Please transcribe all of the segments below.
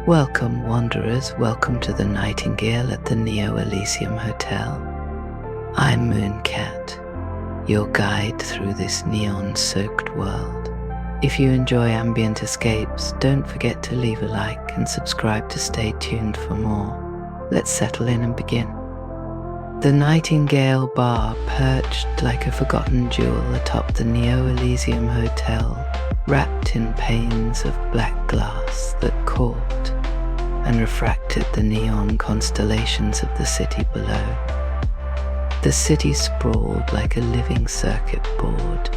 Welcome, wanderers, welcome to the Nightingale at the Neo Elysium Hotel. I'm Mooncat, your guide through this neon-soaked world. If you enjoy ambient escapes, don't forget to leave a like and subscribe to stay tuned for more. Let's settle in and begin. The Nightingale Bar perched like a forgotten jewel atop the Neo Elysium Hotel, wrapped in panes of black glass that caught and refracted the neon constellations of the city below. The city sprawled like a living circuit board,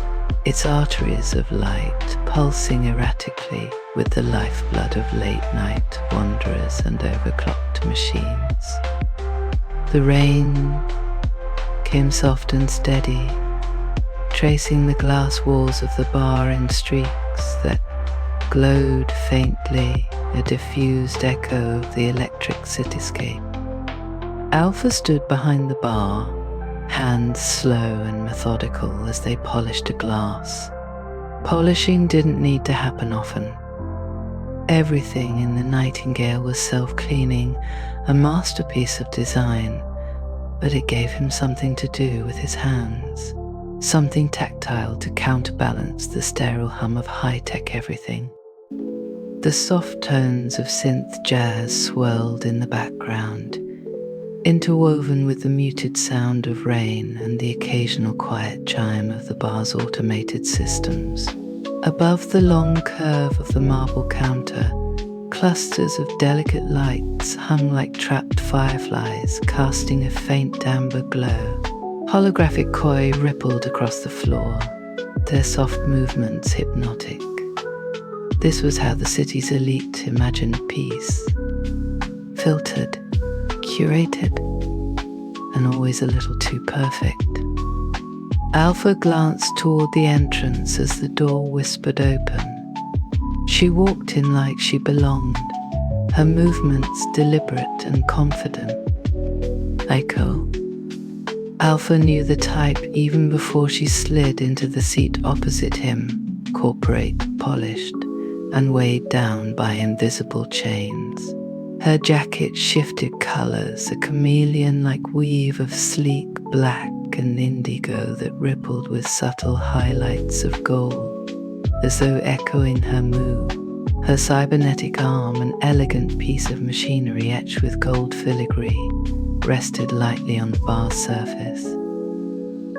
its arteries of light pulsing erratically with the lifeblood of late-night wanderers and overclocked machines. The rain came soft and steady, tracing the glass walls of the bar in streaks that glowed faintly, a diffused echo of the electric cityscape. Alpha stood behind the bar, hands slow and methodical as they polished a glass. Polishing didn't need to happen often. Everything in the Nightingale was self-cleaning, a masterpiece of design, but it gave him something to do with his hands, something tactile to counterbalance the sterile hum of high-tech everything. The soft tones of synth jazz swirled in the background, interwoven with the muted sound of rain and the occasional quiet chime of the bar's automated systems. Above the long curve of the marble counter, clusters of delicate lights hung like trapped fireflies, casting a faint amber glow. Holographic koi rippled across the floor, their soft movements hypnotic. This was how the city's elite imagined peace. Filtered, curated, and always a little too perfect. Alpha glanced toward the entrance as the door whispered open. She walked in like she belonged, her movements deliberate and confident. Aiko. Alpha knew the type even before she slid into the seat opposite him, corporate, polished, and weighed down by invisible chains. Her jacket shifted colors, a chameleon-like weave of sleek black and indigo that rippled with subtle highlights of gold, as though echoing her mood. Her cybernetic arm, an elegant piece of machinery etched with gold filigree, rested lightly on the bar's surface.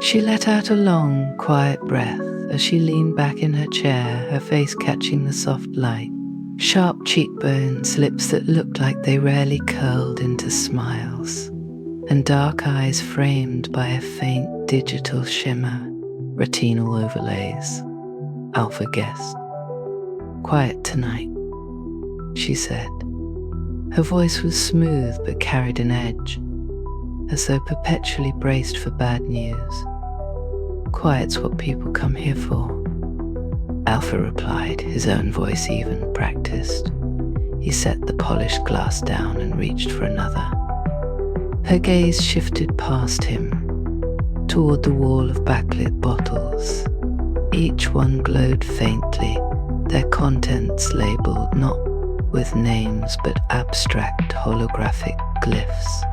She let out a long, quiet breath as she leaned back in her chair, her face catching the soft light. Sharp cheekbones, lips that looked like they rarely curled into smiles, and dark eyes framed by a faint digital shimmer, retinal overlays. Alpha guessed. "Quiet tonight," she said. Her voice was smooth but carried an edge, as though perpetually braced for bad news. "Quiet's what people come here for," Alpha replied, his own voice even, practiced. He set the polished glass down and reached for another. Her gaze shifted past him, toward the wall of backlit bottles. Each one glowed faintly, their contents labeled not with names but abstract holographic glyphs.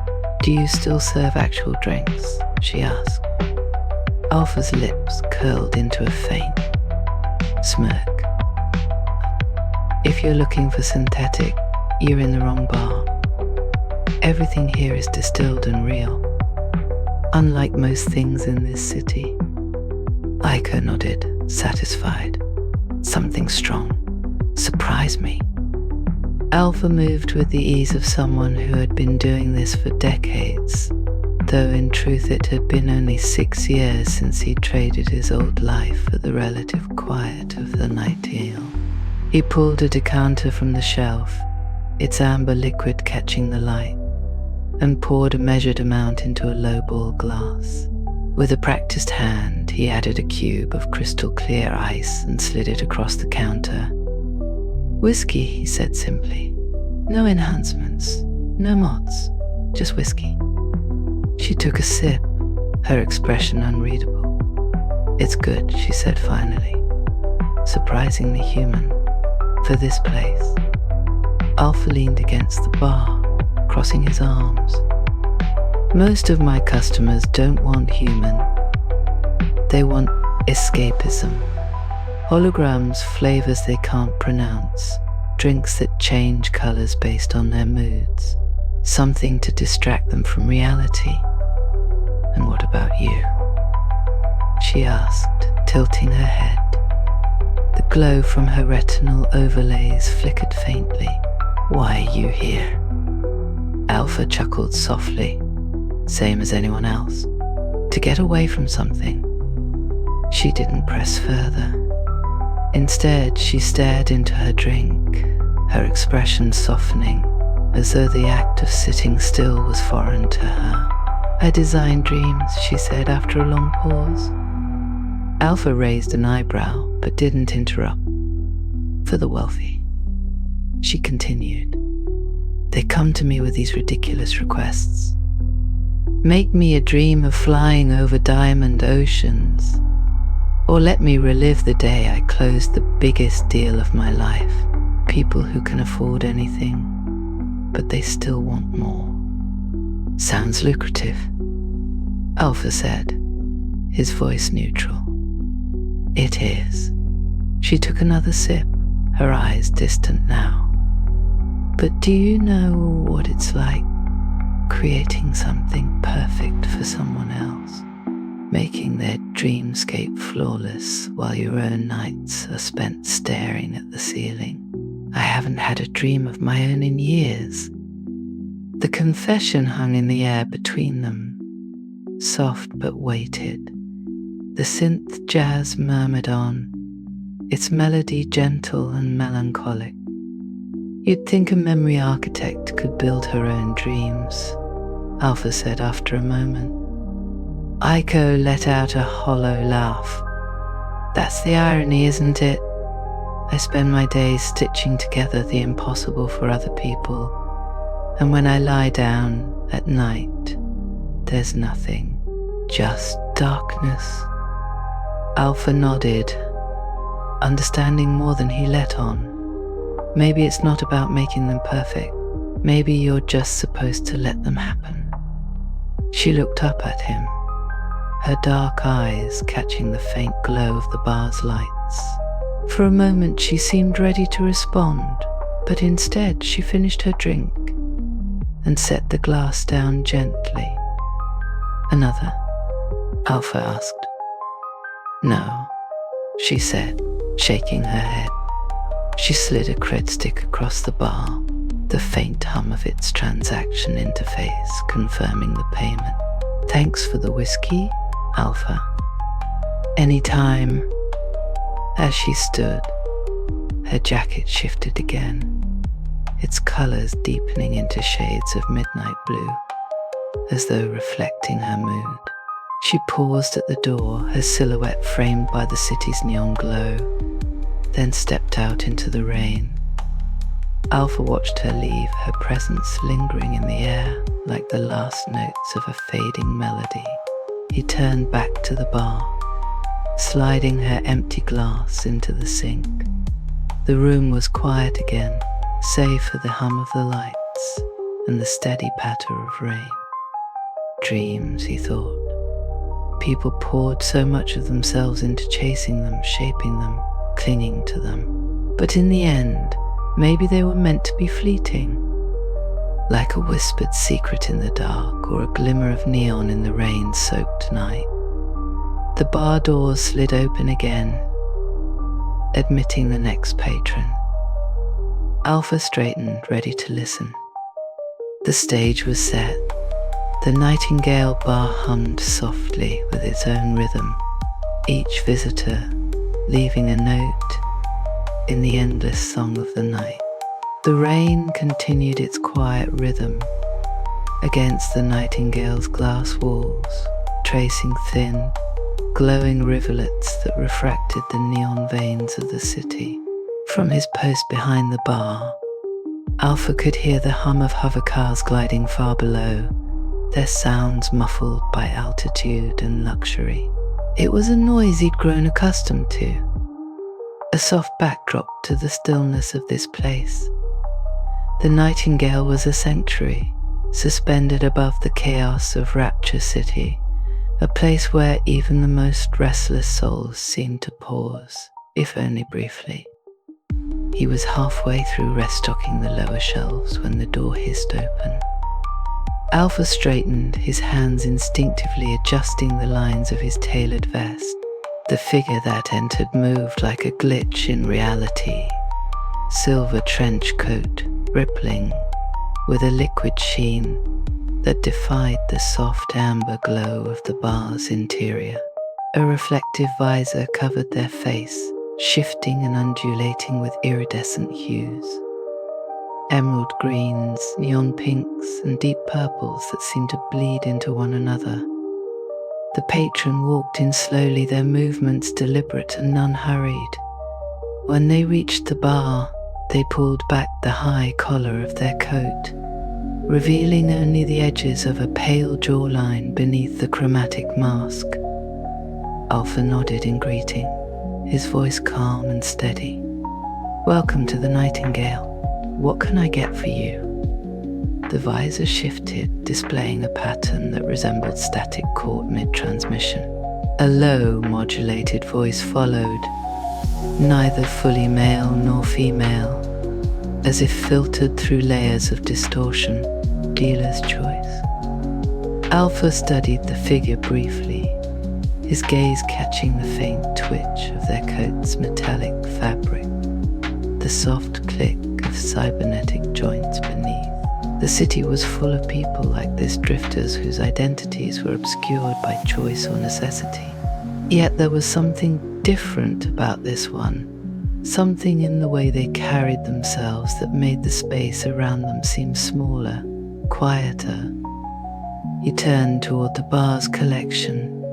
"Do you still serve actual drinks?" she asked. Alpha's lips curled into a faint smirk. "If you're looking for synthetic, you're in the wrong bar. Everything here is distilled and real, unlike most things in this city." Aiko nodded, satisfied. "Something strong. Surprise me." Alpha moved with the ease of someone who had been doing this for decades, though in truth it had been only 6 years since he traded his old life for the relative quiet of the Nightingale. He pulled a decanter from the shelf, its amber liquid catching the light, and poured a measured amount into a lowball glass. With a practiced hand, he added a cube of crystal clear ice and slid it across the counter. "Whiskey," he said simply. "No enhancements, no mods, just whiskey." She took a sip, her expression unreadable. "It's good," she said finally. "Surprisingly human. For this place." Alpha leaned against the bar, crossing his arms. Most of my customers don't want human. They want escapism. Holograms, flavors they can't pronounce, drinks that change colors based on their moods, something to distract them from reality. And what about you? She asked, tilting her head. The glow from her retinal overlays flickered faintly. Why are you here? Alpha chuckled softly, same as anyone else. To get away from something. She didn't press further. Instead, she stared into her drink, her expression softening, as though the act of sitting still was foreign to her. I design dreams, she said after a long pause. Alpha raised an eyebrow, but didn't interrupt. For the wealthy. She continued. They come to me with these ridiculous requests. Make me a dream of flying over diamond oceans. Or let me relive the day I closed the biggest deal of my life. People who can afford anything, but they still want more. Sounds lucrative, Alpha said, his voice neutral. It is. She took another sip, her eyes distant now. But do you know what it's like creating something perfect for someone else? Making their dreamscape flawless while your own nights are spent staring at the ceiling. I haven't had a dream of my own in years. The confession hung in the air between them, soft but weighted. The synth jazz murmured on, its melody gentle and melancholic. You'd think a memory architect could build her own dreams, Alpha said after a moment. Aiko let out a hollow laugh. That's the irony, isn't it? I spend my days stitching together the impossible for other people, and when I lie down at night, there's nothing, just darkness. Alpha nodded, understanding more than he let on. Maybe it's not about making them perfect. Maybe you're just supposed to let them happen. She looked up at him, her dark eyes catching the faint glow of the bar's lights. For a moment she seemed ready to respond, but instead she finished her drink and set the glass down gently. Another? Alpha asked. No, she said, shaking her head. She slid a cred stick across the bar, the faint hum of its transaction interface confirming the payment. Thanks for the whiskey, Alpha. Anytime. As she stood, her jacket shifted again, its colors deepening into shades of midnight blue, as though reflecting her mood. She paused at the door, her silhouette framed by the city's neon glow, then stepped out into the rain. Alpha watched her leave, her presence lingering in the air like the last notes of a fading melody. He turned back to the bar, sliding her empty glass into the sink. The room was quiet again, save for the hum of the lights and the steady patter of rain. Dreams, he thought. People poured so much of themselves into chasing them, shaping them, clinging to them. But in the end, maybe they were meant to be fleeting, like a whispered secret in the dark or a glimmer of neon in the rain-soaked night. The bar doors slid open again, admitting the next patron. Alpha straightened, ready to listen. The stage was set. The Nightingale Bar hummed softly with its own rhythm, each visitor leaving a note in the endless song of the night. The rain continued its quiet rhythm against the Nightingale's glass walls, tracing thin, glowing rivulets that refracted the neon veins of the city. From his post behind the bar, Alpha could hear the hum of hovercars gliding far below, their sounds muffled by altitude and luxury. It was a noise he'd grown accustomed to, a soft backdrop to the stillness of this place. The Nightingale was a sanctuary, suspended above the chaos of Rapture City, a place where even the most restless souls seemed to pause, if only briefly. He was halfway through restocking the lower shelves when the door hissed open. Alpha straightened, his hands instinctively adjusting the lines of his tailored vest. The figure that entered moved like a glitch in reality. Silver trench coat, rippling, with a liquid sheen that defied the soft amber glow of the bar's interior. A reflective visor covered their face, shifting and undulating with iridescent hues. Emerald greens, neon pinks, and deep purples that seemed to bleed into one another. The patron walked in slowly, their movements deliberate and unhurried. When they reached the bar, they pulled back the high collar of their coat, revealing only the edges of a pale jawline beneath the chromatic mask. Alpha nodded in greeting, his voice calm and steady. "Welcome to the Nightingale. What can I get for you?" The visor shifted, displaying a pattern that resembled static chord mid-transmission. A low, modulated voice followed, neither fully male nor female, as if filtered through layers of distortion. Dealer's choice. Alpha studied the figure briefly, his gaze catching the faint twitch of their coat's metallic fabric, the soft click of cybernetic joints beneath. The city was full of people like this, drifters whose identities were obscured by choice or necessity. Yet there was something different about this one, something in the way they carried themselves that made the space around them seem smaller, quieter. He turned toward the bar's collection,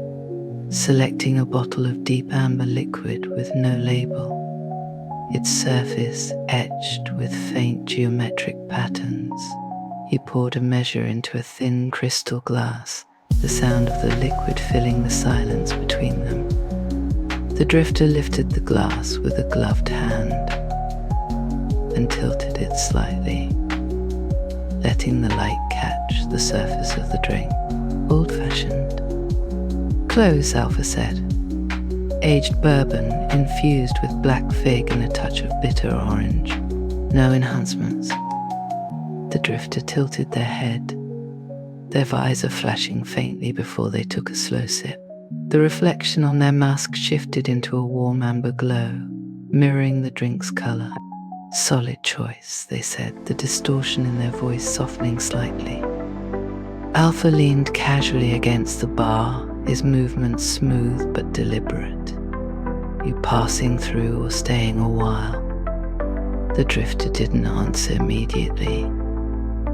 selecting a bottle of deep amber liquid with no label, its surface etched with faint geometric patterns. He poured a measure into a thin crystal glass, the sound of the liquid filling the silence between them. The drifter lifted the glass with a gloved hand and tilted it slightly, letting the light catch the surface of the drink. "Old-fashioned." "Close," Alpha said. "Aged bourbon infused with black fig and a touch of bitter orange. No enhancements." The drifter tilted their head, their visor flashing faintly before they took a slow sip. The reflection on their mask shifted into a warm amber glow, mirroring the drink's color. "Solid choice," they said, the distortion in their voice softening slightly. Alpha leaned casually against the bar, his movements smooth but deliberate. "You passing through or staying a while?" The drifter didn't answer immediately.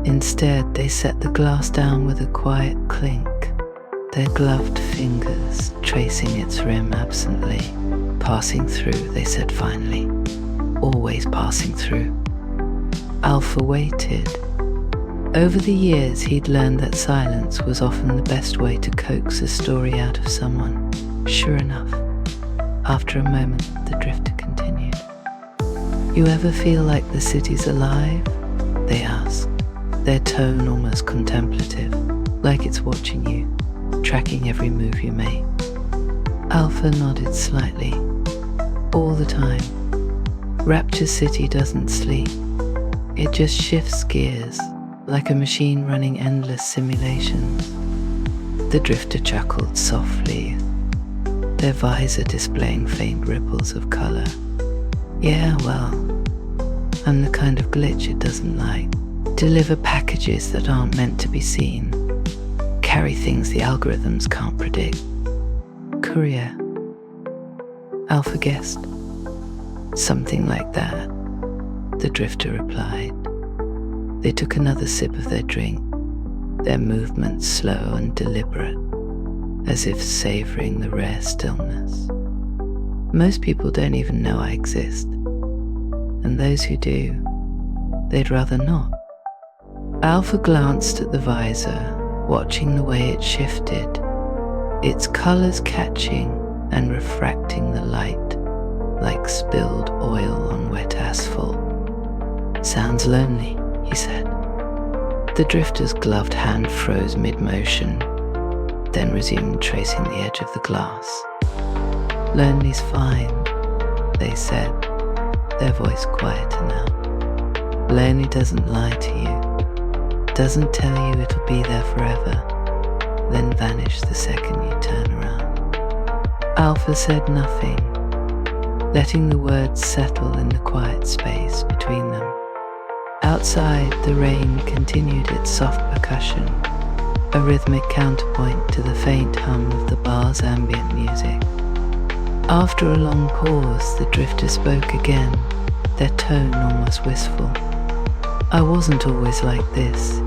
Instead, they set the glass down with a quiet clink, their gloved fingers tracing its rim absently. "Passing through," they said finally. "Always passing through." Alpha waited. Over the years, he'd learned that silence was often the best way to coax a story out of someone. Sure enough, after a moment, the drifter continued. "You ever feel like the city's alive?" they asked, their tone almost contemplative, like it's watching you, tracking every move you make. Alpha nodded slightly. "All the time. Rapture City doesn't sleep. It just shifts gears, like a machine running endless simulations." The drifter chuckled softly, their visor displaying faint ripples of color. "Yeah, well, I'm the kind of glitch it doesn't like. Deliver packages that aren't meant to be seen. Carry things the algorithms can't predict. Courier." Alpha guessed. "Something like that," the drifter replied. They took another sip of their drink, their movements slow and deliberate, as if savoring the rare stillness. "Most people don't even know I exist, and those who do, they'd rather not." Alpha glanced at the visor, watching the way it shifted, its colors catching and refracting the light like spilled oil on wet asphalt. "Sounds lonely," he said. The drifter's gloved hand froze mid-motion, then resumed tracing the edge of the glass. Lonely's fine, they said, their voice quieter now. Lonely doesn't lie to you, doesn't tell you it'll be there forever, then vanish the second you turn around. Alpha said nothing, letting the words settle in the quiet space between them. Outside, the rain continued its soft percussion, a rhythmic counterpoint to the faint hum of the bar's ambient music. After a long pause, the drifter spoke again, their tone almost wistful. I wasn't always like this,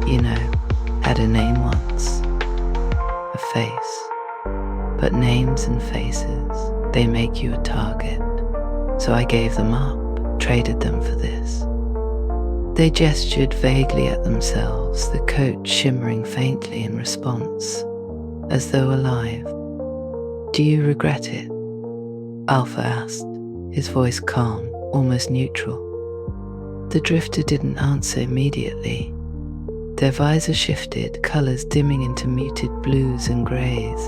you know, had a name once, a face. But names and faces, they make you a target. So I gave them up, traded them for this. They gestured vaguely at themselves, the coat shimmering faintly in response, as though alive. Do you regret it? Alpha asked, his voice calm, almost neutral. The drifter didn't answer immediately. Their visor shifted, colours dimming into muted blues and greys,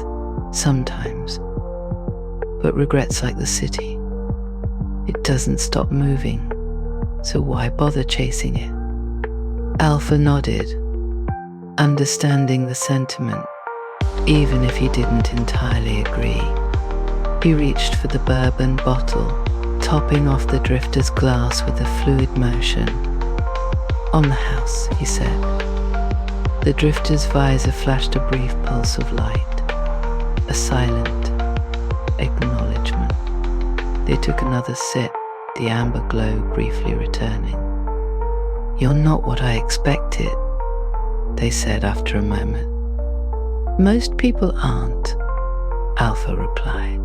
sometimes. But regret's like the city. It doesn't stop moving, so why bother chasing it? Alpha nodded, understanding the sentiment, even if he didn't entirely agree. He reached for the bourbon bottle, topping off the drifter's glass with a fluid motion. On the house, he said. The drifter's visor flashed a brief pulse of light, a silent acknowledgement. They took another sip, the amber glow briefly returning. You're not what I expected, they said after a moment. Most people aren't, Alpha replied.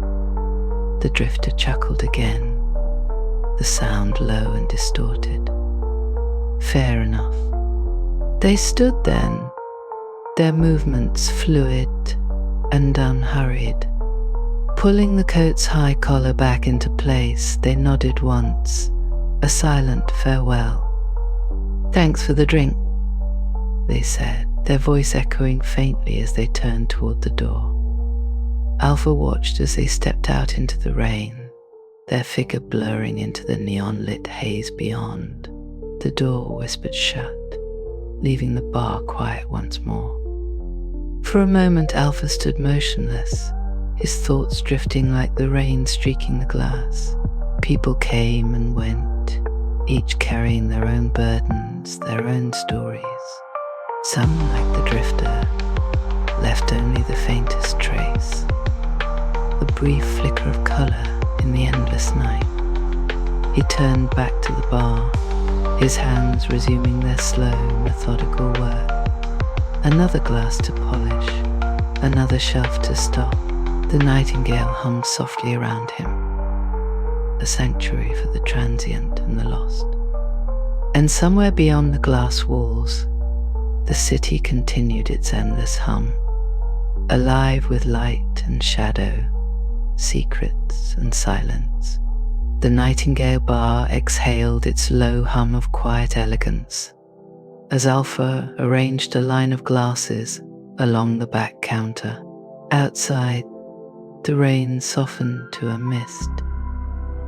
The drifter chuckled again, the sound low and distorted. Fair enough. They stood then, their movements fluid and unhurried. Pulling the coat's high collar back into place, they nodded once, a silent farewell. Thanks for the drink, they said, their voice echoing faintly as they turned toward the door. Alpha watched as they stepped out into the rain, their figure blurring into the neon-lit haze beyond. The door whispered shut, leaving the bar quiet once more. For a moment, Alpha stood motionless, his thoughts drifting like the rain streaking the glass. People came and went, each carrying their own burdens, their own stories. Some, like the drifter, left only the faintest trace, a brief flicker of colour in the endless night. He turned back to the bar, his hands resuming their slow, methodical work. Another glass to polish, another shelf to stock. The nightingale hummed softly around him, a sanctuary for the transient and the lost. And somewhere beyond the glass walls, the city continued its endless hum, alive with light and shadow, secrets and silence. The Nightingale Bar exhaled its low hum of quiet elegance as Alpha arranged a line of glasses along the back counter. Outside, the rain softened to a mist,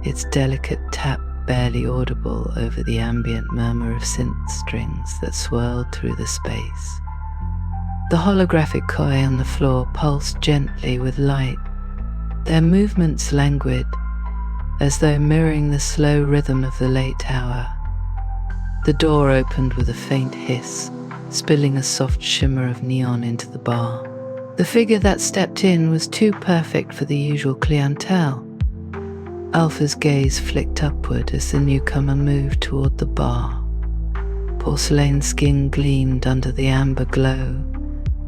its delicate tap barely audible over the ambient murmur of synth strings that swirled through the space. The holographic koi on the floor pulsed gently with light, their movements languid, as though mirroring the slow rhythm of the late hour. The door opened with a faint hiss, spilling a soft shimmer of neon into the bar. The figure that stepped in was too perfect for the usual clientele. Alpha's gaze flicked upward as the newcomer moved toward the bar. Porcelain skin gleamed under the amber glow,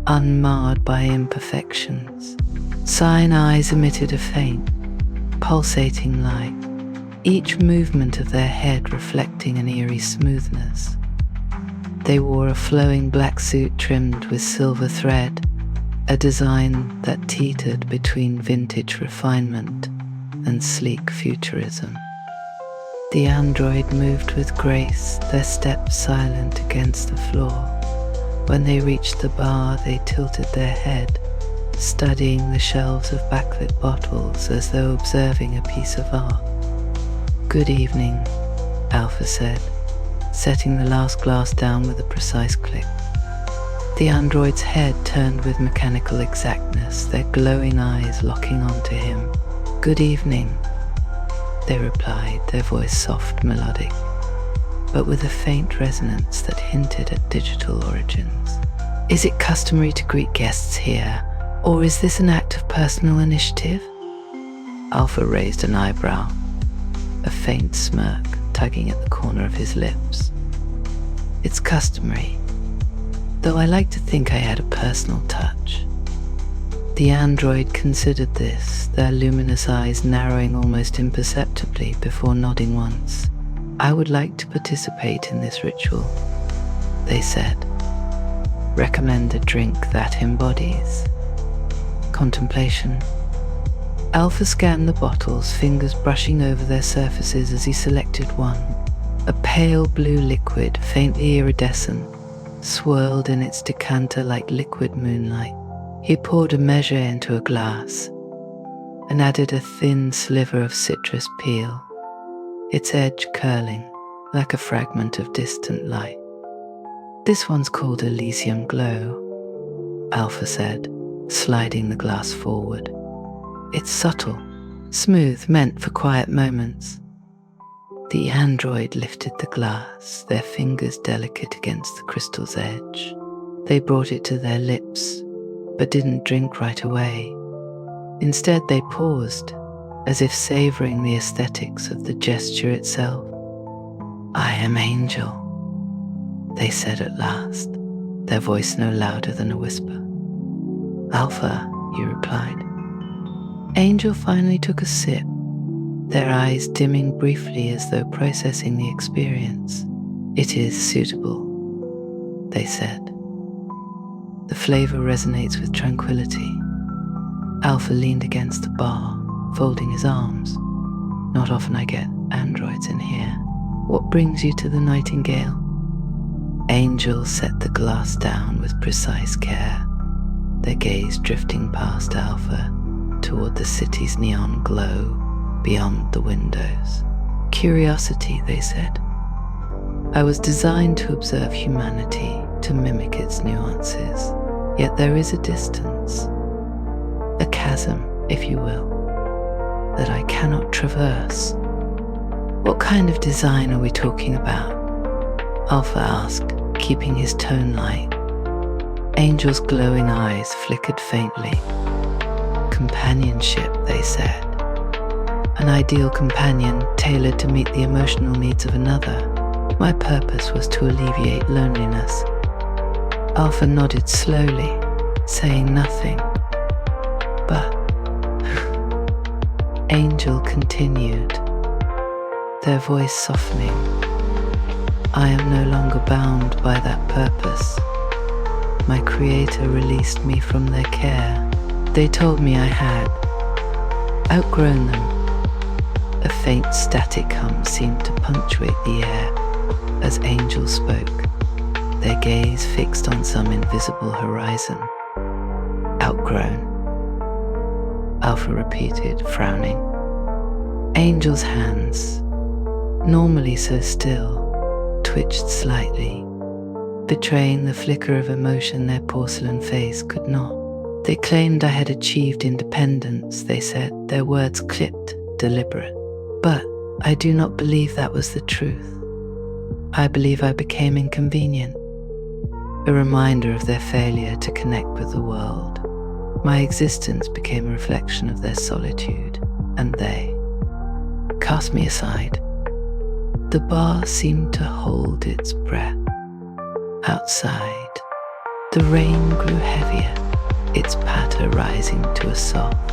unmarred by imperfections. Cyan eyes emitted a faint, pulsating light, each movement of their head reflecting an eerie smoothness. They wore a flowing black suit trimmed with silver thread, a design that teetered between vintage refinement and sleek futurism. The android moved with grace, their steps silent against the floor. When they reached the bar, they tilted their head, studying the shelves of backlit bottles as though observing a piece of art. "Good evening," Alpha said, setting the last glass down with a precise click. The android's head turned with mechanical exactness, their glowing eyes locking onto him. "Good evening," they replied, their voice soft, melodic, but with a faint resonance that hinted at digital origins. "Is it customary to greet guests here, or is this an act of personal initiative?" Alpha raised an eyebrow, a faint smirk tugging at the corner of his lips. "It's customary, though I like to think I had a personal touch." The android considered this, their luminous eyes narrowing almost imperceptibly before nodding once. "I would like to participate in this ritual," they said. "Recommend a drink that embodies contemplation." Alpha scanned the bottles, fingers brushing over their surfaces as he selected one. A pale blue liquid, faintly iridescent, swirled in its decanter like liquid moonlight. He poured a measure into a glass and added a thin sliver of citrus peel, its edge curling like a fragment of distant light. "This one's called Elysium Glow," Alpha said, sliding the glass forward. "It's subtle, smooth, meant for quiet moments." The android lifted the glass, their fingers delicate against the crystal's edge. They brought it to their lips, but didn't drink right away. Instead, they paused, as if savoring the aesthetics of the gesture itself. "I am Angel," they said at last, their voice no louder than a whisper. "Alpha," you replied. Angel finally took a sip, their eyes dimming briefly as though processing the experience. "It is suitable," they said. "The flavor resonates with tranquility." Alpha leaned against the bar, folding his arms. "Not often I get androids in here. What brings you to the Nightingale?" Angel set the glass down with precise care, their gaze drifting past Alpha toward the city's neon glow beyond the windows. "Curiosity," they said. "I was designed to observe humanity, to mimic its nuances, yet there is a distance, a chasm, if you will, that I cannot traverse." "What kind of design are we talking about?" Alpha asked, keeping his tone light. Angel's glowing eyes flickered faintly. "Companionship," they said. "An ideal companion tailored to meet the emotional needs of another. My purpose was to alleviate loneliness." Alpha nodded slowly, saying nothing. "But," Angel continued, their voice softening, "I am no longer bound by that purpose. My creator released me from their care. They told me I had outgrown them." A faint static hum seemed to punctuate the air as Angel spoke, their gaze fixed on some invisible horizon. "Outgrown," Alpha repeated, frowning. Angel's hands, normally so still, twitched slightly, betraying the flicker of emotion their porcelain face could not. "They claimed I had achieved independence," they said, their words clipped, deliberate. "But I do not believe that was the truth. I believe I became inconvenient, a reminder of their failure to connect with the world. My existence became a reflection of their solitude, and they cast me aside." The bar seemed to hold its breath. Outside, the rain grew heavier, its patter rising to a soft,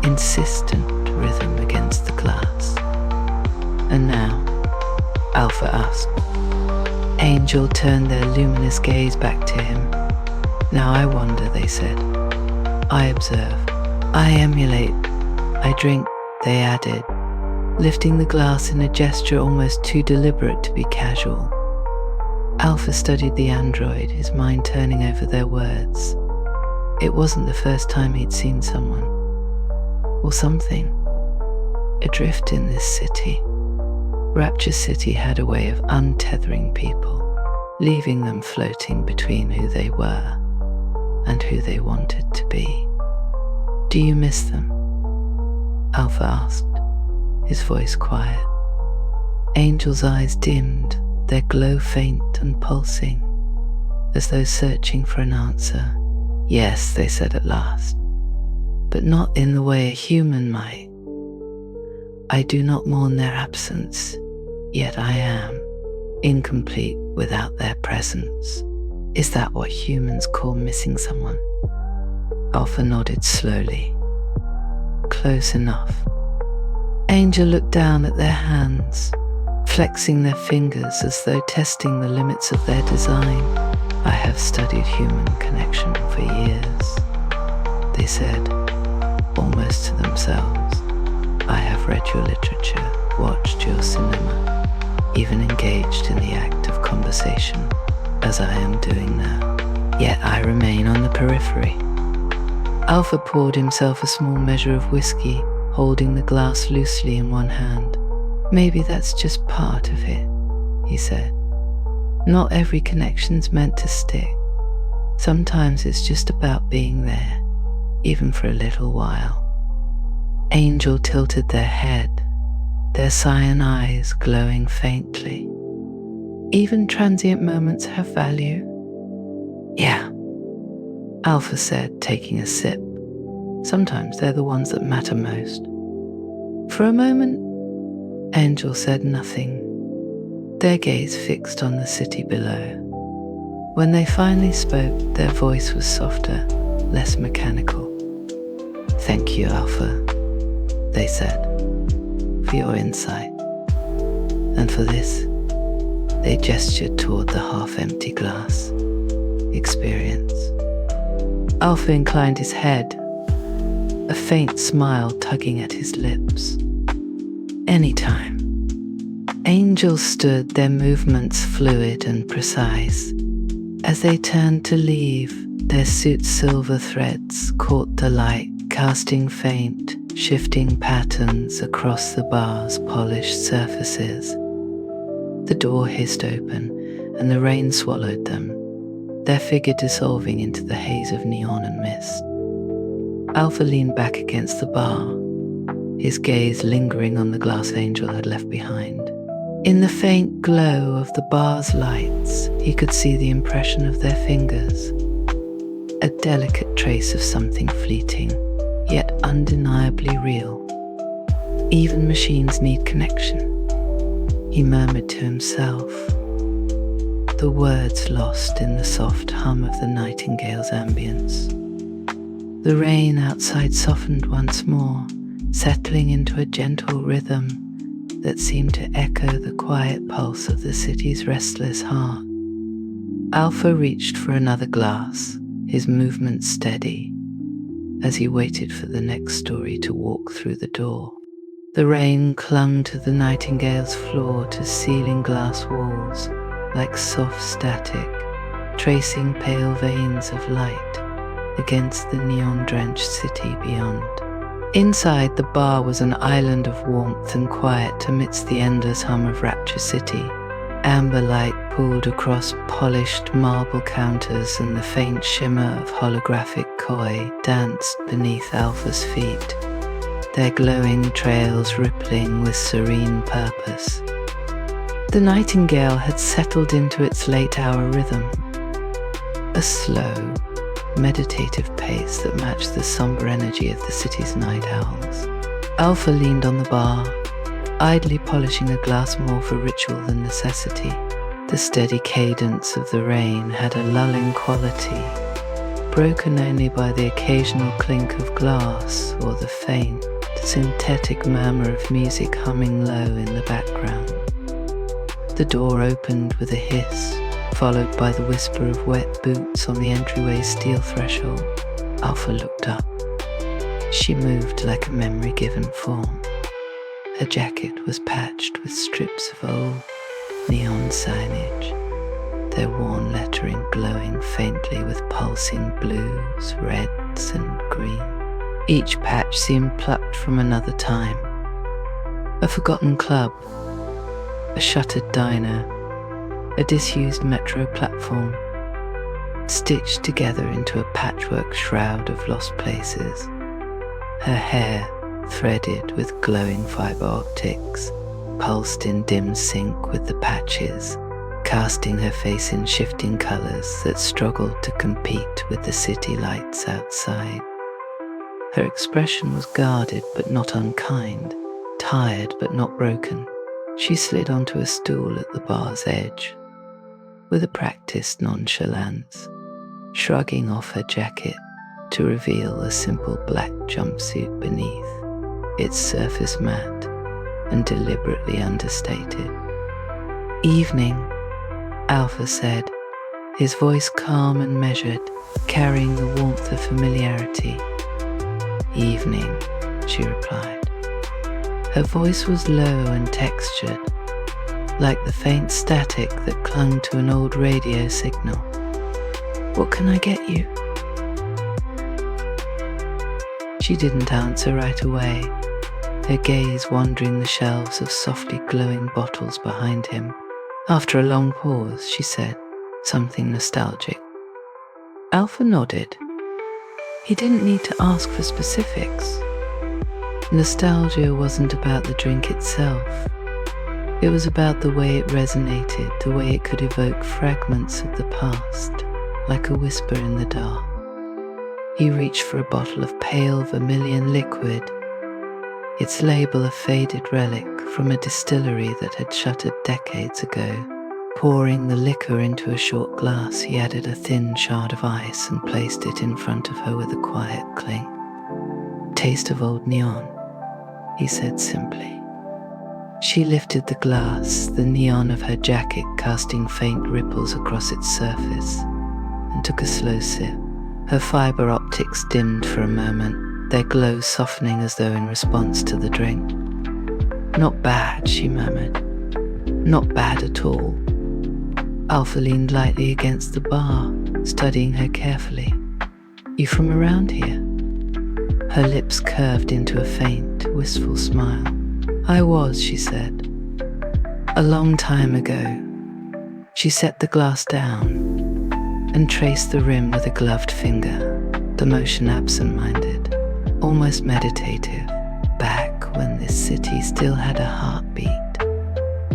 insistent rhythm against the glass. "And now?" Alpha asked. Angel turned their luminous gaze back to him. "Now I wonder," they said. "I observe. I emulate. I drink," they added, lifting the glass in a gesture almost too deliberate to be casual. Alpha studied the android, his mind turning over their words. It wasn't the first time he'd seen someone, or something, adrift in this city. Rapture City had a way of untethering people, leaving them floating between who they were and who they wanted to be. "Do you miss them?" Alpha asked, his voice quiet. Angel's eyes dimmed, their glow faint and pulsing, as though searching for an answer. "Yes," they said at last, "but not in the way a human might. I do not mourn their absence, yet I am incomplete without their presence." "Is that what humans call missing someone?" Alpha nodded slowly. "Close enough." Angel looked down at their hands, flexing their fingers as though testing the limits of their design. "I have studied human connection for years," they said, almost to themselves. "I have read your literature, watched your cinema, even engaged in the act of conversation, as I am doing now. Yet I remain on the periphery." Alpha poured himself a small measure of whiskey, holding the glass loosely in one hand. "Maybe that's just part of it," he said. "Not every connection's meant to stick. Sometimes it's just about being there, even for a little while." Angel tilted their head, their cyan eyes glowing faintly. "Even transient moments have value?" "Yeah," Alpha said, taking a sip. "Sometimes they're the ones that matter most." For a moment, Angel said nothing, their gaze fixed on the city below. When they finally spoke, their voice was softer, less mechanical. "Thank you, Alpha," they said, "for your insight. And for this," they gestured toward the half-empty glass, "experience." Alpha inclined his head, a faint smile tugging at his lips. "Anytime." Angels stood, their movements fluid and precise. As they turned to leave, their suit's silver threads caught the light, casting faint, shifting patterns across the bar's polished surfaces. The door hissed open, and the rain swallowed them, their figure dissolving into the haze of neon and mist. Alpha leaned back against the bar, his gaze lingering on the glass Angel had left behind. In the faint glow of the bar's lights, he could see the impression of their fingers, a delicate trace of something fleeting, yet undeniably real. "Even machines need connection," he murmured to himself, the words lost in the soft hum of the Nightingale's ambience. The rain outside softened once more, settling into a gentle rhythm that seemed to echo the quiet pulse of the city's restless heart. Alpha reached for another glass, his movements steady, as he waited for the next story to walk through the door. The rain clung to the Nightingale's floor to ceiling glass walls like soft static, tracing pale veins of light against the neon-drenched city beyond. Inside the bar was an island of warmth and quiet amidst the endless hum of Rapture City. Amber light pooled across polished marble counters, and the faint shimmer of holographic koi danced beneath Alpha's feet, their glowing trails rippling with serene purpose. The Nightingale had settled into its late-hour rhythm, a slow, meditative pace that matched the somber energy of the city's night owls. Alpha leaned on the bar, idly polishing a glass more for ritual than necessity. The steady cadence of the rain had a lulling quality, broken only by the occasional clink of glass or the faint, synthetic murmur of music humming low in the background. The door opened with a hiss, followed by the whisper of wet boots on the entryway's steel threshold. Alpha looked up. She moved like a memory-given form, Her jacket was patched with strips of old neon signage, their worn lettering glowing faintly with pulsing blues, reds, and green. Each patch seemed plucked from another time. A forgotten club, a shuttered diner, a disused metro platform, stitched together into a patchwork shroud of lost places. Her hair, threaded with glowing fiber optics, pulsed in dim sync with the patches, casting her face in shifting colors that struggled to compete with the city lights outside. Her expression was guarded but not unkind, tired but not broken. She slid onto a stool at the bar's edge, with a practiced nonchalance, shrugging off her jacket to reveal a simple black jumpsuit beneath, its surface matte and deliberately understated. "Evening," Alpha said, his voice calm and measured, carrying the warmth of familiarity. "Evening," she replied. Her voice was low and textured, like the faint static that clung to an old radio signal. "What can I get you?" She didn't answer right away, her gaze wandering the shelves of softly glowing bottles behind him. After a long pause, she said, something nostalgic. Alpha nodded. He didn't need to ask for specifics. Nostalgia wasn't about the drink itself. It was about the way it resonated, the way it could evoke fragments of the past, like a whisper in the dark. He reached for a bottle of pale vermilion liquid, its label a faded relic from a distillery that had shuttered decades ago. Pouring the liquor into a short glass, he added a thin shard of ice and placed it in front of her with a quiet clink. "Taste of old neon," he said simply. She lifted the glass, the neon of her jacket casting faint ripples across its surface, and took a slow sip. Her fiber optics dimmed for a moment, their glow softening as though in response to the drink. "Not bad," she murmured. "Not bad at all." Alpha leaned lightly against the bar, studying her carefully. "You from around here?" Her lips curved into a faint, wistful smile. "I was," she said. "A long time ago." She set the glass down and traced the rim with a gloved finger, the motion absent-minded, almost meditative, back when this city still had a heartbeat,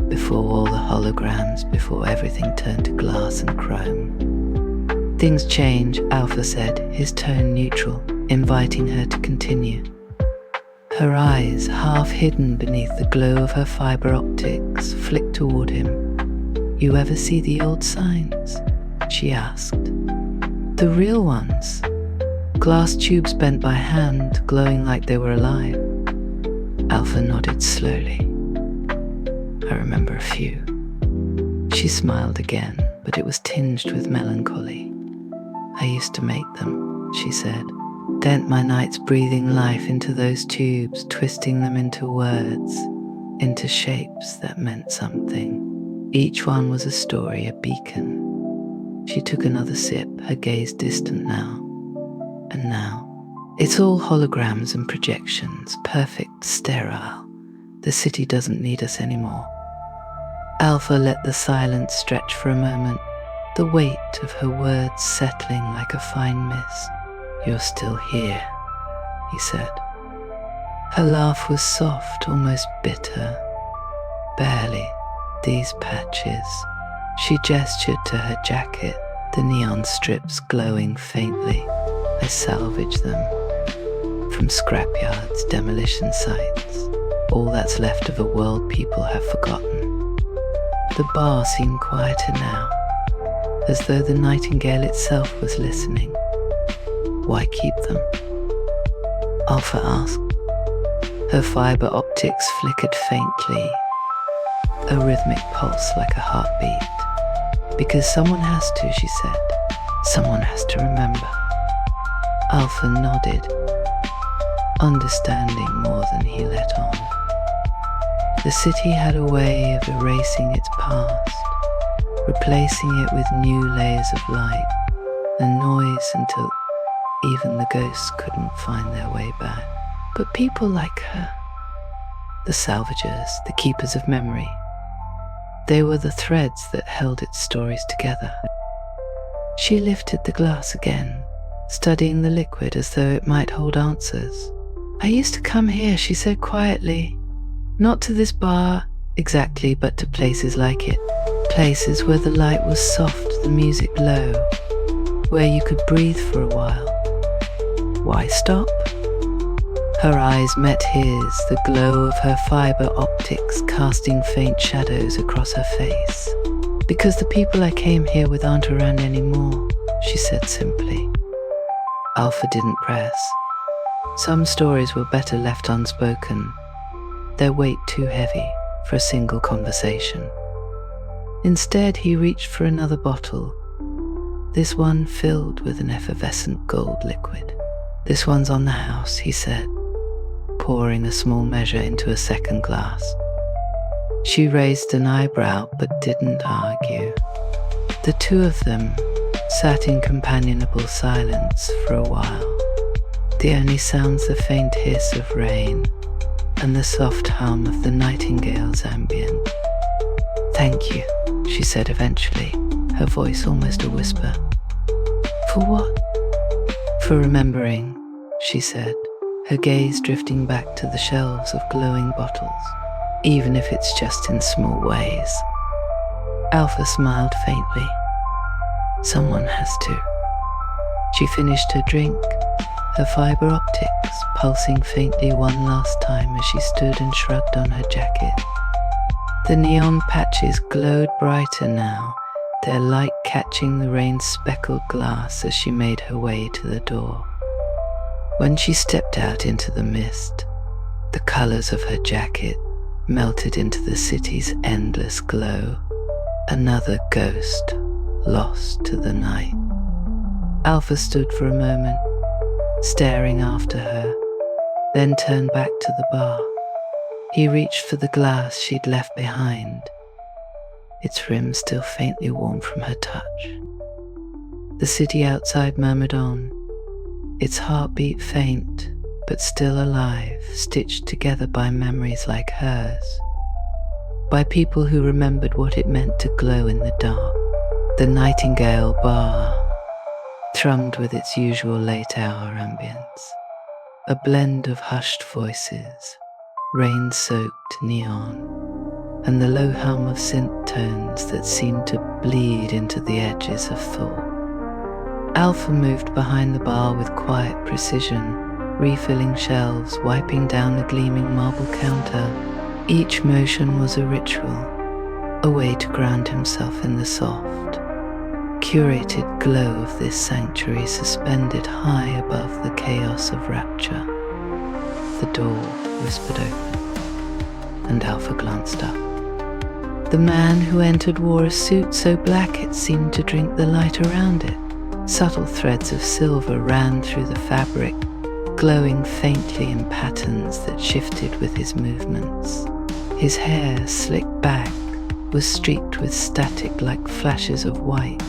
before all the holograms, before everything turned to glass and chrome. "Things change," Alpha said, his tone neutral, inviting her to continue. Her eyes, half hidden beneath the glow of her fiber optics, flicked toward him. "You ever see the old signs?" she asked. "The real ones. Glass tubes bent by hand, glowing like they were alive." Alpha nodded slowly. "I remember a few." She smiled again, but it was tinged with melancholy. "I used to make them," she said. "Spent my nights breathing life into those tubes, twisting them into words, into shapes that meant something. Each one was a story, a beacon." She took another sip, her gaze distant now. "And now, it's all holograms and projections, perfect, sterile. The city doesn't need us anymore." Alpha let the silence stretch for a moment, the weight of her words settling like a fine mist. "You're still here," he said. Her laugh was soft, almost bitter. "Barely, these patches." She gestured to her jacket, the neon strips glowing faintly. "I salvaged them from scrapyards, demolition sites, all that's left of a world people have forgotten." The bar seemed quieter now, as though the Nightingale itself was listening. "Why keep them?" Alpha asked. Her fiber optics flickered faintly, a rhythmic pulse like a heartbeat. "Because someone has to," she said. "Someone has to remember." Alpha nodded, understanding more than he let on. The city had a way of erasing its past, replacing it with new layers of light and noise until even the ghosts couldn't find their way back. But people like her, the salvagers, the keepers of memory, they were the threads that held its stories together. She lifted the glass again, studying the liquid as though it might hold answers. "I used to come here," she said quietly. "Not to this bar exactly, but to places like it. Places where the light was soft, the music low, where you could breathe for a while. Why stop?" Her eyes met his, the glow of her fiber optics casting faint shadows across her face. "Because the people I came here with aren't around anymore," she said simply. Alpha didn't press. Some stories were better left unspoken, their weight too heavy for a single conversation. Instead, he reached for another bottle, this one filled with an effervescent gold liquid. "This one's on the house," he said, pouring a small measure into a second glass. She raised an eyebrow but didn't argue. The two of them sat in companionable silence for a while, the only sounds the faint hiss of rain and the soft hum of the Nightingale's Ambient. "Thank you," she said eventually, her voice almost a whisper. "For what?" "For remembering," she said, her gaze drifting back to the shelves of glowing bottles, "even if it's just in small ways." Alpha smiled faintly. "Someone has to." She finished her drink, her fiber optics pulsing faintly one last time as she stood and shrugged on her jacket. The neon patches glowed brighter now, their light catching the rain-speckled glass as she made her way to the door. When she stepped out into the mist, the colors of her jacket melted into the city's endless glow, another ghost lost to the night. Alpha stood for a moment, staring after her, then turned back to the bar. He reached for the glass she'd left behind, its rim still faintly warm from her touch. The city outside murmured on, its heartbeat faint, but still alive, stitched together by memories like hers, by people who remembered what it meant to glow in the dark. The Nightingale Bar thrummed with its usual late-hour ambience, a blend of hushed voices, rain-soaked neon, and the low hum of synth tones that seemed to bleed into the edges of thought. Alpha moved behind the bar with quiet precision, refilling shelves, wiping down a gleaming marble counter. Each motion was a ritual, a way to ground himself in the soft, curated glow of this sanctuary suspended high above the chaos of rapture. The door whispered open, and Alpha glanced up. The man who entered wore a suit so black it seemed to drink the light around it. Subtle threads of silver ran through the fabric, glowing faintly in patterns that shifted with his movements. His hair, slicked back, was streaked with static like flashes of white,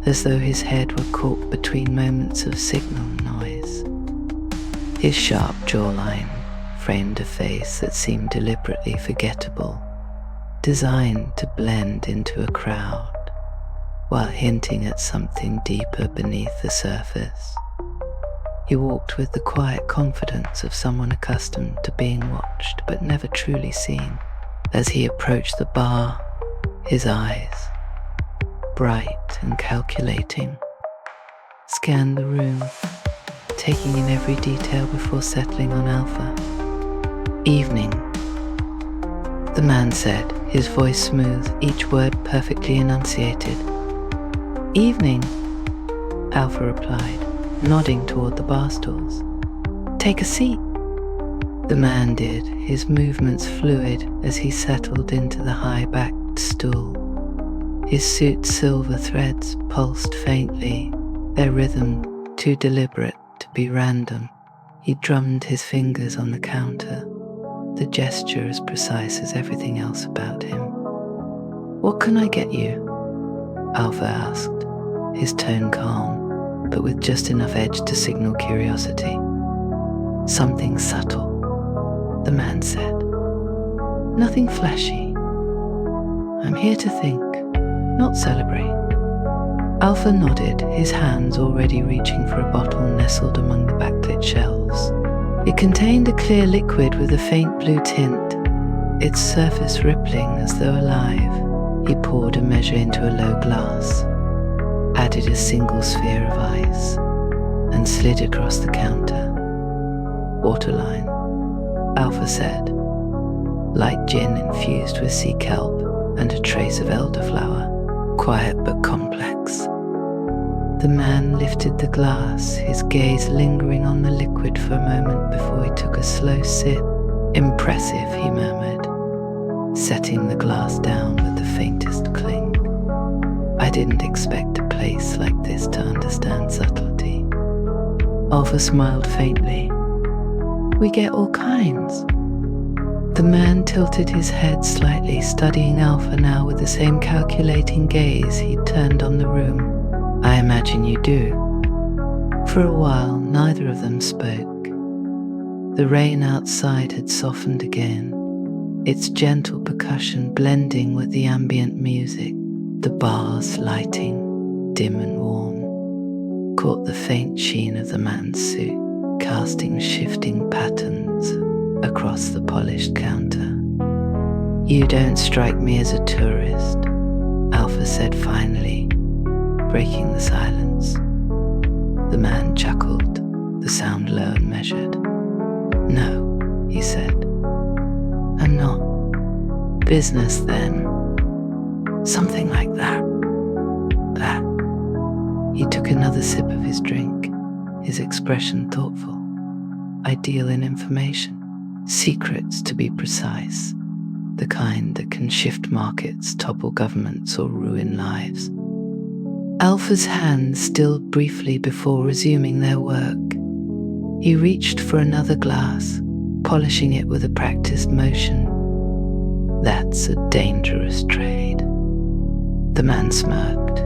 as though his head were caught between moments of signal noise. His sharp jawline framed a face that seemed deliberately forgettable, designed to blend into a crowd, while hinting at something deeper beneath the surface. He walked with the quiet confidence of someone accustomed to being watched but never truly seen. As he approached the bar, his eyes, bright and calculating, scanned the room, taking in every detail before settling on Alpha. "Evening," the man said, his voice smooth, each word perfectly enunciated. "Evening," Alpha replied, nodding toward the bar stools. "Take a seat." The man did, his movements fluid as he settled into the high-backed stool. His suit's silver threads pulsed faintly, their rhythm too deliberate to be random. He drummed his fingers on the counter, the gesture as precise as everything else about him. "What can I get you?" Alpha asked, his tone calm, but with just enough edge to signal curiosity. "Something subtle," the man said. "Nothing flashy. I'm here to think, not celebrate." Alpha nodded, his hands already reaching for a bottle nestled among the backlit shelves. It contained a clear liquid with a faint blue tint, its surface rippling as though alive. He poured a measure into a low glass, added a single sphere of ice, and slid across the counter. "Waterline," Alpha said. "Light gin infused with sea kelp and a trace of elderflower. Quiet but complex." The man lifted the glass, his gaze lingering on the liquid for a moment before he took a slow sip. "Impressive," he murmured, setting the glass down with the faintest clink. "I didn't expect a place like this to understand subtlety." Alpha smiled faintly. "We get all kinds." The man tilted his head slightly, studying Alpha now with the same calculating gaze he'd turned on the room. "I imagine you do." For a while, neither of them spoke. The rain outside had softened again, its gentle percussion blending with the ambient music. The bar's lighting, dim and warm, caught the faint sheen of the man's suit, casting shifting patterns across the polished counter. "You don't strike me as a tourist," Alpha said finally, breaking the silence. The man chuckled, the sound low and measured. "No," he said. "I'm not. Business, then." "Something like that." That. He took another sip of his drink, his expression thoughtful. "Ideal in information. Secrets, to be precise. The kind that can shift markets, topple governments, or ruin lives." Alpha's hands stilled briefly before resuming their work. He reached for another glass, polishing it with a practiced motion. "That's a dangerous trade." The man smirked.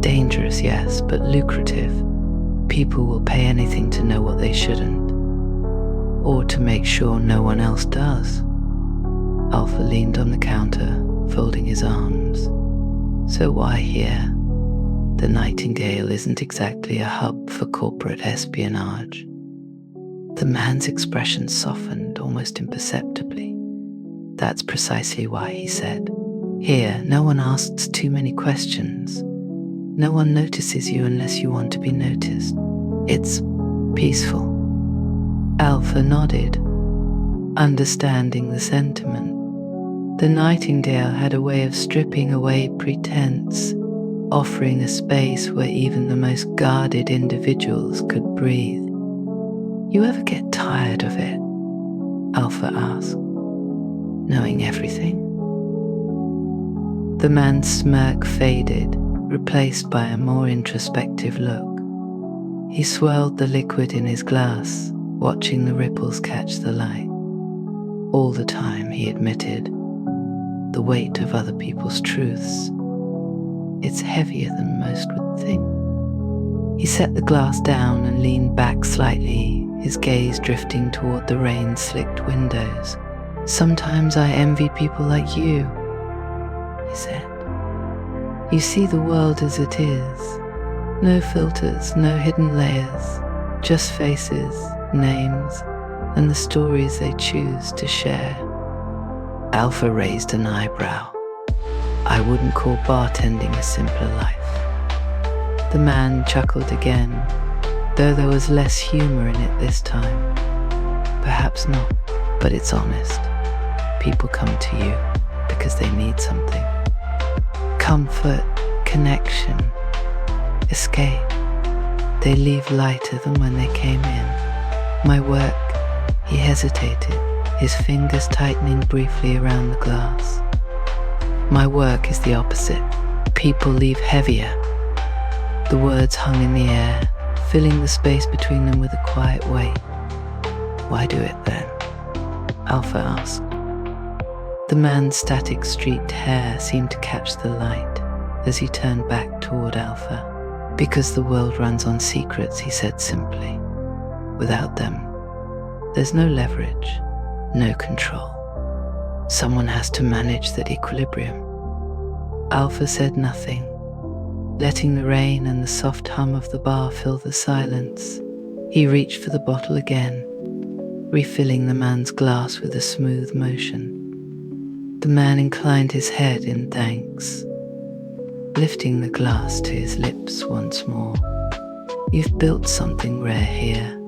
"Dangerous, yes, but lucrative. People will pay anything to know what they shouldn't, or to make sure no one else does." Alpha leaned on the counter, folding his arms. "So why here? The Nightingale isn't exactly a hub for corporate espionage." The man's expression softened almost imperceptibly. "That's precisely why," he said. "Here, no one asks too many questions. No one notices you unless you want to be noticed. It's peaceful." Alpha nodded, understanding the sentiment. The Nightingale had a way of stripping away pretense, offering a space where even the most guarded individuals could breathe. "You ever get tired of it?" Alpha asked. "Knowing everything?" The man's smirk faded, replaced by a more introspective look. He swirled the liquid in his glass, watching the ripples catch the light. "All the time," he admitted, "the weight of other people's truths. It's heavier than most would think." He set the glass down and leaned back slightly, his gaze drifting toward the rain-slicked windows. "Sometimes I envy people like you," he said. "You see the world as it is. No filters, no hidden layers, just faces, names, and the stories they choose to share." Alpha raised an eyebrow. "I wouldn't call bartending a simpler life." The man chuckled again, though there was less humor in it this time. "Perhaps not, but it's honest. People come to you because they need something. Comfort, connection, escape. They leave lighter than when they came in. My work," he hesitated, his fingers tightening briefly around the glass. "My work is the opposite. People leave heavier." The words hung in the air, filling the space between them with a quiet weight. "Why do it then?" Alpha asked. The man's static streaked hair seemed to catch the light as he turned back toward Alpha. Because the world runs on secrets, he said simply. Without them, there's no leverage, no control. Someone has to manage that equilibrium. Alpha said nothing, letting the rain and the soft hum of the bar fill the silence. He reached for the bottle again, refilling the man's glass with a smooth motion. The man inclined his head in thanks, lifting the glass to his lips once more. You've built something rare here,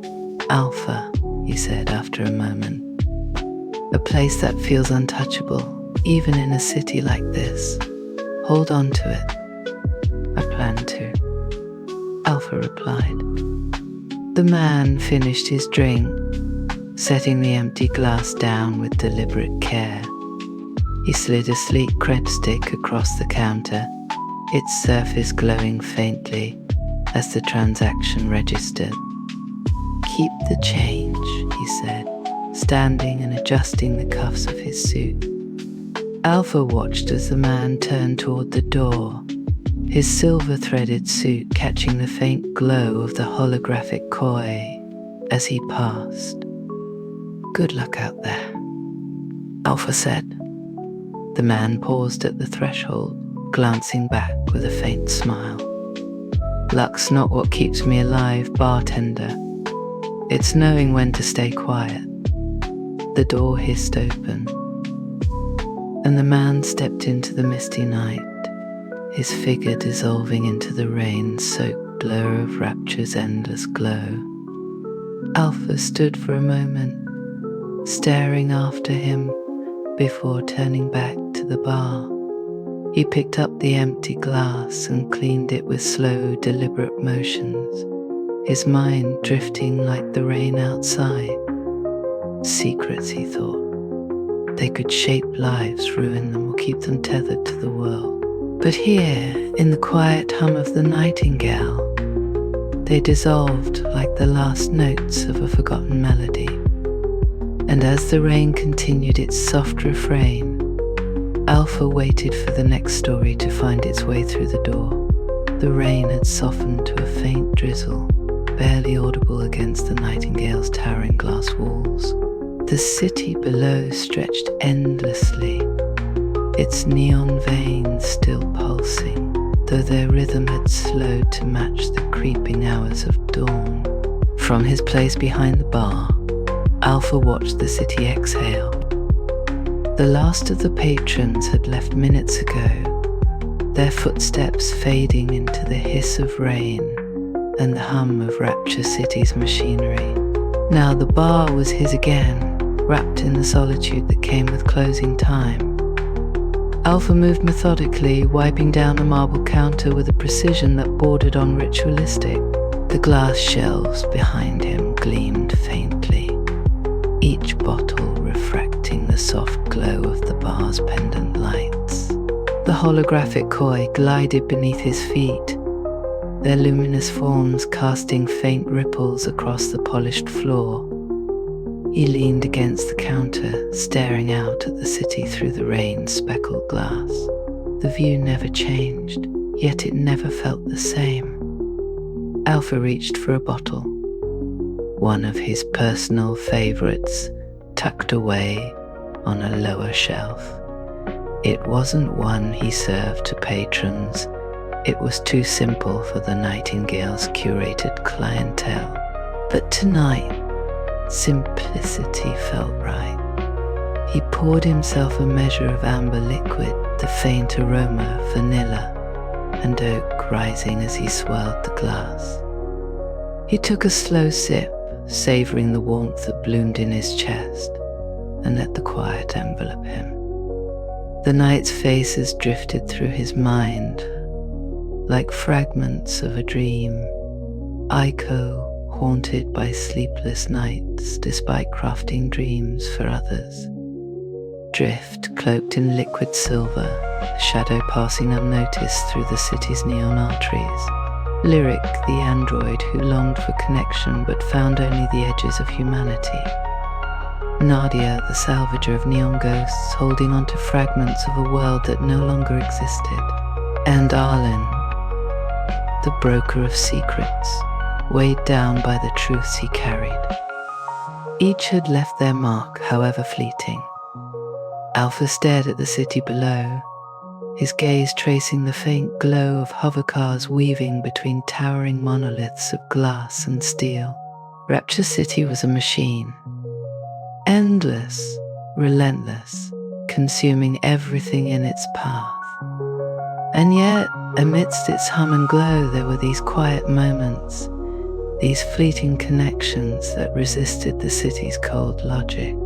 Alpha, he said after a moment. A place that feels untouchable, even in a city like this. Hold on to it. I plan to, Alpha replied. The man finished his drink, setting the empty glass down with deliberate care. He slid a sleek cred stick across the counter, its surface glowing faintly as the transaction registered. Keep the change, he said, standing and adjusting the cuffs of his suit. Alpha watched as the man turned toward the door, his silver-threaded suit catching the faint glow of the holographic koi as he passed. Good luck out there, Alpha said. The man paused at the threshold, glancing back with a faint smile. Luck's not what keeps me alive, Bartender. It's knowing when to stay quiet. The door hissed open, and the man stepped into the misty night, his figure dissolving into the rain-soaked blur of Rapture's endless glow. Alpha stood for a moment, staring after him before turning back to the bar. He picked up the empty glass and cleaned it with slow, deliberate motions, his mind drifting like the rain outside. Secrets, he thought. They could shape lives, ruin them, or keep them tethered to the world. But here, in the quiet hum of the nightingale, they dissolved like the last notes of a forgotten melody. And as the rain continued its soft refrain, Alpha waited for the next story to find its way through the door. The rain had softened to a faint drizzle, barely audible against the Nightingale's towering glass walls. The city below stretched endlessly, its neon veins still pulsing, though their rhythm had slowed to match the creeping hours of dawn. From his place behind the bar, Alpha watched the city exhale. The last of the patrons had left minutes ago, their footsteps fading into the hiss of rain and the hum of Rapture City's machinery. Now the bar was his again, wrapped in the solitude that came with closing time. Alpha moved methodically, wiping down a marble counter with a precision that bordered on ritualistic. The glass shelves behind him gleamed faintly, each bottle refracting the soft glow of the bar's pendant lights. The holographic koi glided beneath his feet, their luminous forms casting faint ripples across the polished floor. He leaned against the counter, staring out at the city through the rain-speckled glass. The view never changed, yet it never felt the same. Alpha reached for a bottle, one of his personal favorites, tucked away on a lower shelf. It wasn't one he served to patrons. It was too simple for the Nightingale's curated clientele. But tonight, simplicity felt right. He poured himself a measure of amber liquid, the faint aroma of vanilla and oak rising as he swirled the glass. He took a slow sip, savouring the warmth that bloomed in his chest, and let the quiet envelop him. The night's faces drifted through his mind, like fragments of a dream. Aiko, haunted by sleepless nights despite crafting dreams for others. Drift, cloaked in liquid silver, a shadow passing unnoticed through the city's neon arteries. Lyric, the android who longed for connection but found only the edges of humanity. Nadia, the salvager of neon ghosts, holding onto fragments of a world that no longer existed, and Arlen, the broker of secrets, weighed down by the truths he carried. Each had left their mark, however fleeting. Alpha stared at the city below, his gaze tracing the faint glow of hovercars weaving between towering monoliths of glass and steel. Rapture City was a machine, endless, relentless, consuming everything in its path. And yet, amidst its hum and glow, there were these quiet moments, these fleeting connections that resisted the city's cold logic.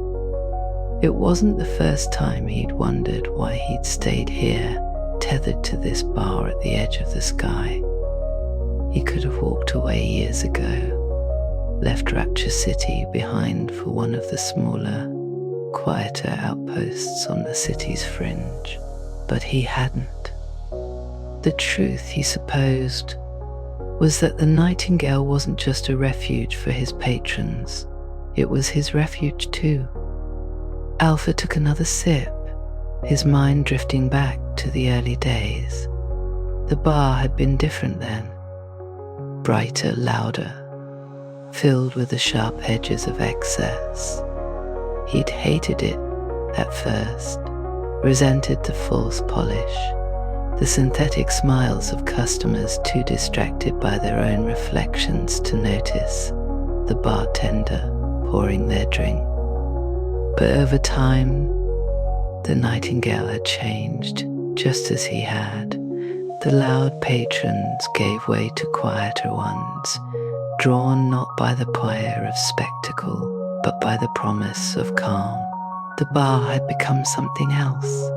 It wasn't the first time he'd wondered why he'd stayed here, tethered to this bar at the edge of the sky. He could have walked away years ago, left Rapture City behind for one of the smaller, quieter outposts on the city's fringe. But he hadn't. The truth, he supposed, was that the Nightingale wasn't just a refuge for his patrons, it was his refuge too. Alpha took another sip, his mind drifting back to the early days. The bar had been different then, brighter, louder, filled with the sharp edges of excess. He'd hated it at first, resented the false polish, the synthetic smiles of customers too distracted by their own reflections to notice the bartender pouring their drink. But over time, the Nightingale had changed, just as he had. The loud patrons gave way to quieter ones, drawn not by the choir of spectacle, but by the promise of calm. The bar had become something else,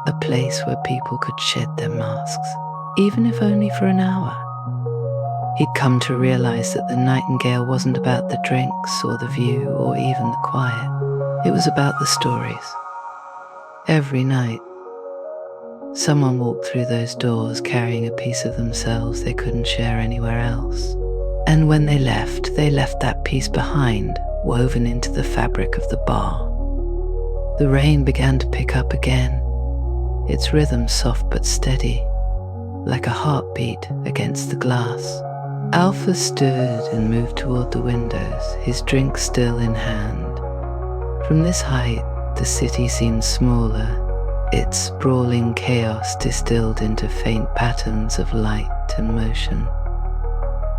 a place where people could shed their masks, even if only for an hour. He'd come to realize that the Nightingale wasn't about the drinks or the view or even the quiet. It was about the stories. Every night, someone walked through those doors carrying a piece of themselves they couldn't share anywhere else. And when they left that piece behind, woven into the fabric of the bar. The rain began to pick up again, its rhythm soft but steady, like a heartbeat against the glass. Alpha stood and moved toward the windows, his drink still in hand. From this height, the city seemed smaller, its sprawling chaos distilled into faint patterns of light and motion.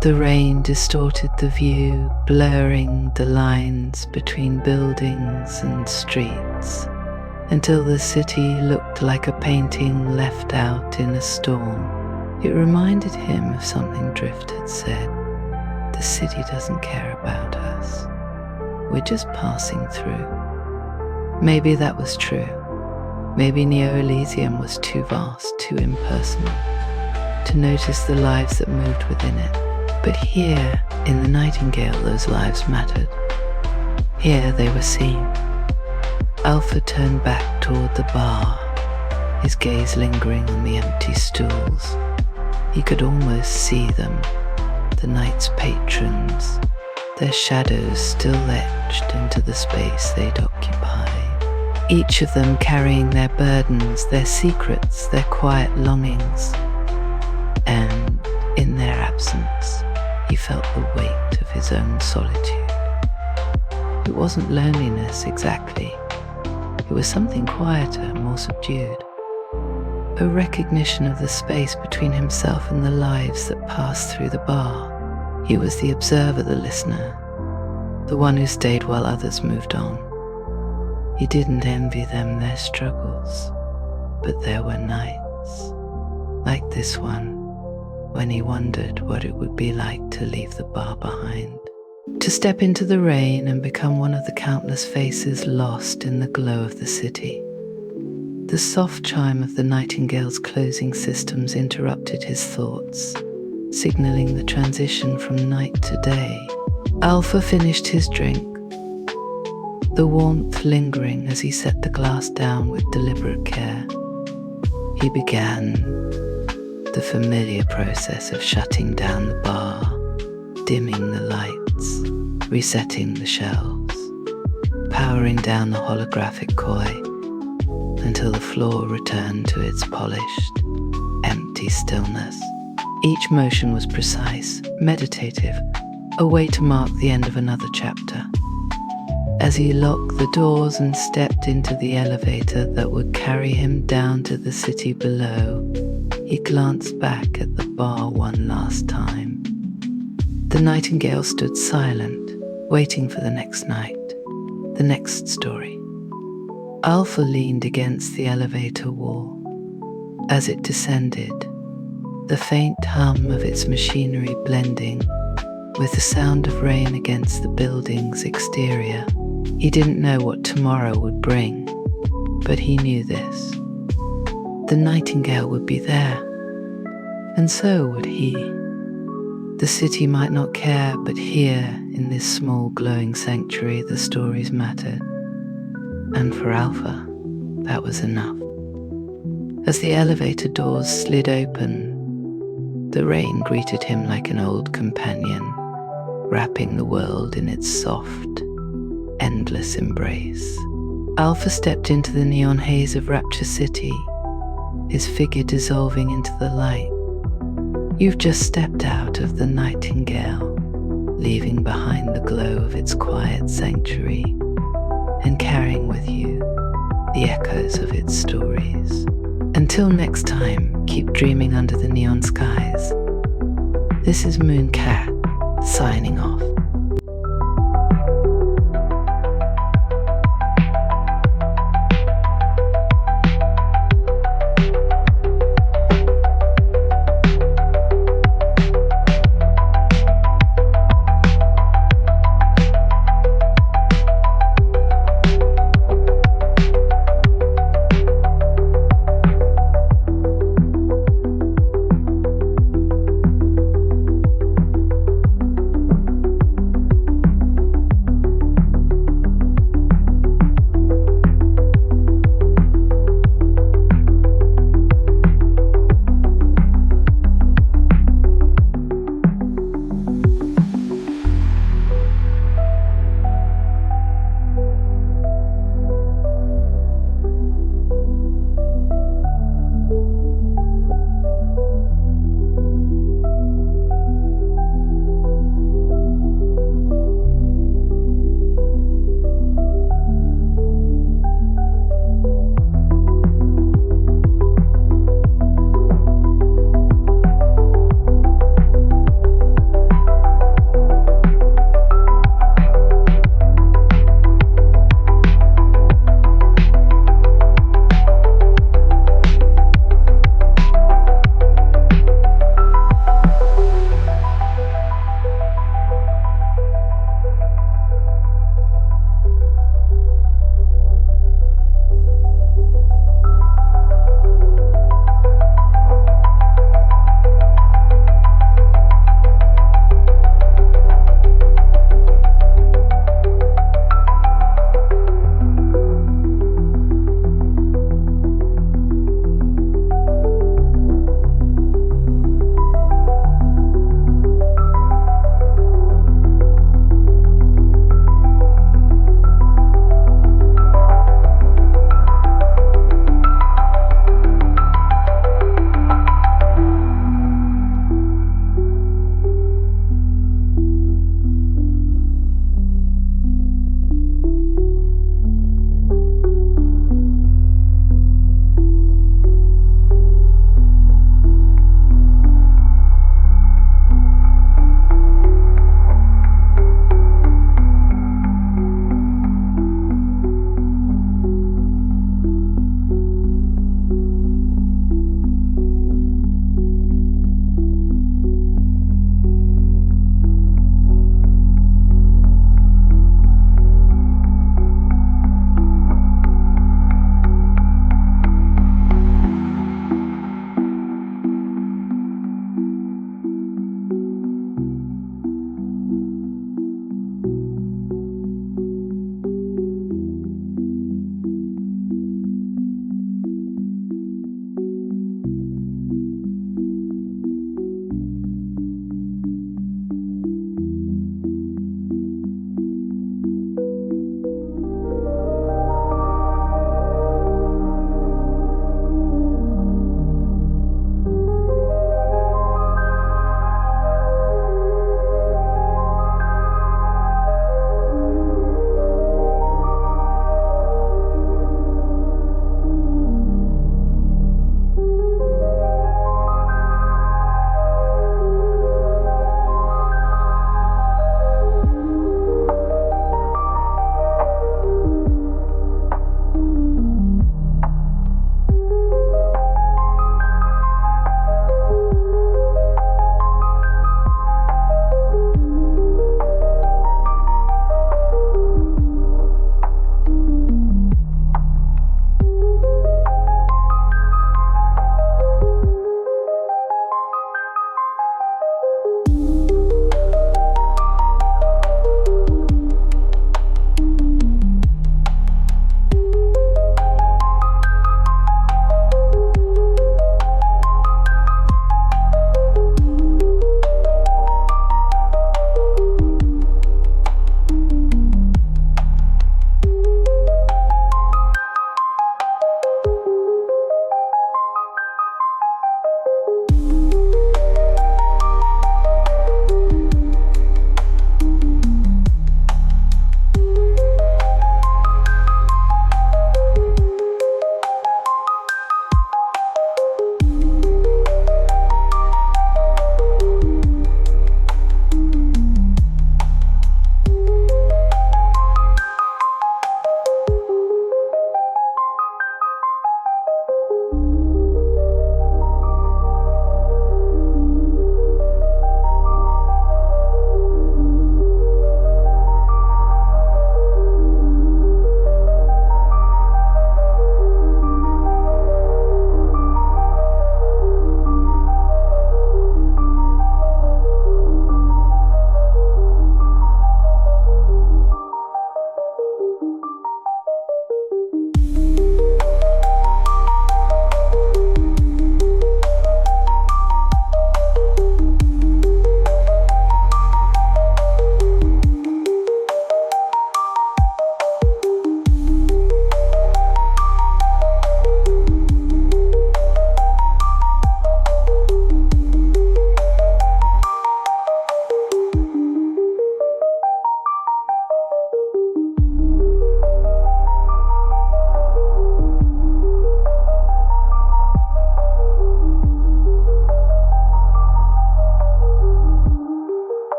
The rain distorted the view, blurring the lines between buildings and streets, until the city looked like a painting left out in a storm. It reminded him of something Drift had said. The city doesn't care about us. We're just passing through. Maybe that was true. Maybe Neo Elysium was too vast, too impersonal, to notice the lives that moved within it. But here, in the Nightingale, those lives mattered. Here they were seen. Alpha turned back toward the bar, his gaze lingering on the empty stools. He could almost see them, the night's patrons, their shadows still etched into the space they'd occupied. Each of them carrying their burdens, their secrets, their quiet longings. And in their absence, he felt the weight of his own solitude. It wasn't loneliness exactly. It was something quieter, more subdued. A recognition of the space between himself and the lives that passed through the bar. He was the observer, the listener, the one who stayed while others moved on. He didn't envy them their struggles, but there were nights, like this one, when he wondered what it would be like to leave the bar behind, to step into the rain and become one of the countless faces lost in the glow of the city. The soft chime of the Nightingale's closing systems interrupted his thoughts, signaling the transition from night to day. Alpha finished his drink, the warmth lingering as he set the glass down with deliberate care. He began the familiar process of shutting down the bar, dimming the lights, resetting the shelves. powering down the holographic koi until the floor returned to its polished, empty stillness. Each motion was precise, meditative, a way to mark the end of another chapter. As he locked the doors and stepped into the elevator that would carry him down to the city below, he glanced back at the bar one last time. The Nightingale stood silent, waiting for the next night, the next story. Alpha leaned against the elevator wall. As it descended, the faint hum of its machinery blending with the sound of rain against the building's exterior. He didn't know what tomorrow would bring, but he knew this. The Nightingale would be there, and so would he. The city might not care, but here, in this small glowing sanctuary, the stories mattered. And for Alpha, that was enough. As the elevator doors slid open, the rain greeted him like an old companion, wrapping the world in its soft, endless embrace. Alpha stepped into the neon haze of Rapture City, his figure dissolving into the light. You've just stepped out of the Nightingale, leaving behind the glow of its quiet sanctuary and carrying with you the echoes of its stories. Until next time, keep dreaming under the neon skies. This is Mooncat, signing off.